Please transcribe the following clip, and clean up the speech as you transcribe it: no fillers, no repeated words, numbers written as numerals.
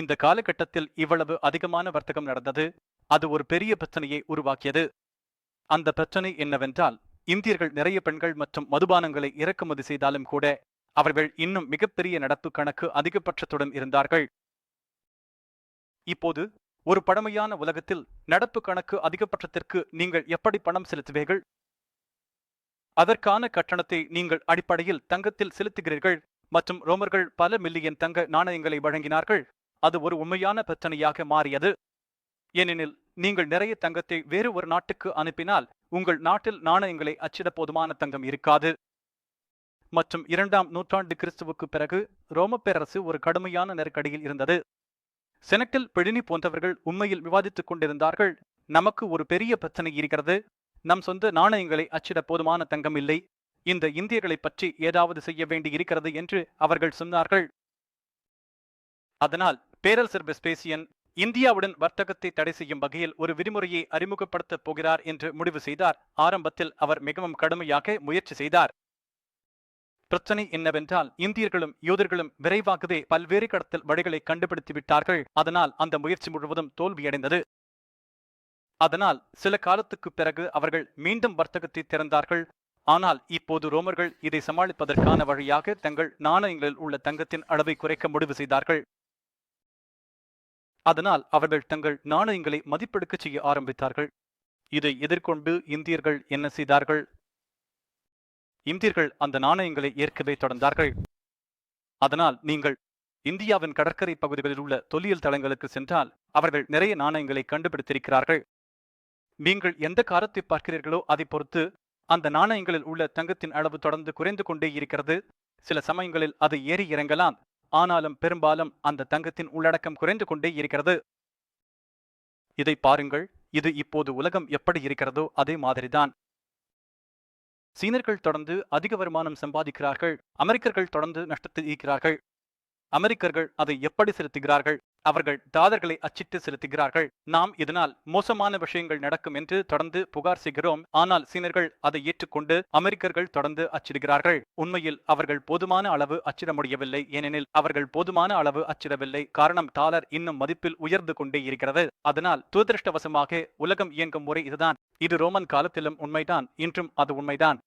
இந்த காலகட்டத்தில் இவ்வளவு அதிகமான வர்த்தகம் நடந்தது. அது ஒரு பெரிய பிரச்சனையை உருவாக்கியது. அந்த பிரச்சனை என்னவென்றால், இந்தியர்கள் நிறைய பெண்கள் மற்றும் மதுபானங்களை இறக்குமதி செய்தாலும் கூட அவர்கள் இன்னும் மிகப்பெரிய நடப்பு கணக்கு அதிகபட்சத்துடன் இருந்தார்கள். இப்போது ஒரு பழமையான உலகத்தில் நடப்பு கணக்கு அதிகபட்சத்திற்கு நீங்கள் எப்படி பணம் செலுத்துவீர்கள்? அதற்கான கட்டணத்தை நீங்கள் அடிப்படையில் தங்கத்தில் செலுத்துகிறீர்கள் மற்றும் ரோமர்கள் பல மில்லியன் தங்க நாணயங்களை வழங்கினார்கள். அது ஒரு உண்மையான பிரச்சனையாக மாறியது. ஏனெனில் நீங்கள் நிறைய தங்கத்தை வேறு ஒரு நாட்டுக்கு அனுப்பினால் உங்கள் நாட்டில் நாணயங்களை அச்சிட போதுமான தங்கம் இருக்காது. மற்றும் 2ஆம் நூற்றாண்டு கிறிஸ்துவுக்கு பிறகு ரோம பேரரசு ஒரு கடுமையான நெருக்கடியில் இருந்தது. செனட்டில் பிளினி போன்றவர்கள் உண்மையில் விவாதித்துக் கொண்டிருந்தார்கள். நமக்கு ஒரு பெரிய பிரச்சனை இருக்கிறது. நம் சொந்த நாணயங்களை அச்சிட போதுமான தங்கம் இல்லை. இந்த இந்தியர்களை பற்றி ஏதாவது செய்ய வேண்டி இருக்கிறது என்று அவர்கள் சொன்னார்கள். அதனால் பேரரசர் வெஸ்பேசியன் இந்தியாவுடன் வர்த்தகத்தை தடை செய்யும் வகையில் ஒரு விதிமுறையை அறிமுகப்படுத்தப் போகிறார் என்று முடிவு செய்தார். ஆரம்பத்தில் அவர் மிகவும் கடுமையாக முயற்சி செய்தார். பிரச்சனை என்னவென்றால், இந்தியர்களும் யூதர்களும் விரைவாகவே பல்வேறு கடத்தல் வழிகளை கண்டுபிடித்து விட்டார்கள். அதனால் அந்த முயற்சி முழுவதும் தோல்வியடைந்தது. அதனால் சில காலத்துக்கு பிறகு அவர்கள் மீண்டும் வர்த்தகத்தை திறந்தார்கள். ஆனால் இப்போது ரோமர்கள் இதை சமாளிப்பதற்கான வழியாக தங்கள் நாணயங்களில் உள்ள தங்கத்தின் அளவை குறைக்க முடிவு செய்தார்கள். அதனால் அவர்கள் தங்கள் நாணயங்களை மதிப்பெடுக்கச் செய்ய ஆரம்பித்தார்கள். இதை எதிர்கொண்டு இந்தியர்கள் என்ன செய்தார்கள்? இந்தியர்கள் அந்த நாணயங்களை ஏற்கவே தொடர்ந்தார்கள். அதனால் நீங்கள் இந்தியாவின் கடற்கரை பகுதிகளில் உள்ள தொல்லியல் தளங்களுக்கு சென்றால் அவர்கள் நிறைய நாணயங்களை கண்டுபிடித்திருக்கிறார்கள். நீங்கள் எந்த காலத்தை பார்க்கிறீர்களோ அதை பொறுத்து அந்த நாணயங்களில் உள்ள தங்கத்தின் அளவு தொடர்ந்து குறைந்து கொண்டே இருக்கிறது. சில சமயங்களில் அது ஏறி இறங்கலாம். ஆனாலும் பெரும்பாலும் அந்த தங்கத்தின் உள்ளடக்கம் குறைந்து கொண்டே இருக்கிறது. இதை பாருங்கள். இது இப்போது உலகம் எப்படி இருக்கிறதோ அதே மாதிரிதான். சீனர்கள் தொடர்ந்து அதிக வருமானம் சம்பாதிக்கிறார்கள். அமெரிக்கர்கள் தொடர்ந்து நஷ்டத்தில் இருக்கிறார்கள். அமெரிக்கர்கள் அதை எப்படி செலுத்துகிறார்கள்? அவர்கள் டாலர்களை அச்சிட்டு செலுத்துகிறார்கள். நாம் இதனால் மோசமான விஷயங்கள் நடக்கும் என்று தொடர்ந்து புகார் செய்கிறோம். ஆனால் சீனர்கள் அதை ஏற்றுக்கொண்டு அமெரிக்கர்கள் தொடர்ந்து அச்சிடுகிறார்கள். உண்மையில் அவர்கள் போதுமான அளவு அச்சிட முடியவில்லை. ஏனெனில் அவர்கள் போதுமான அளவு அச்சிடவில்லை. காரணம், டாலர் இன்னும் மதிப்பில் உயர்ந்து கொண்டே இருக்கிறது. அதனால் துரதிருஷ்டவசமாக உலகம் இயங்கும் முறை இதுதான். இது ரோமன் காலத்திலும் உண்மைதான். இன்றும் அது உண்மைதான்.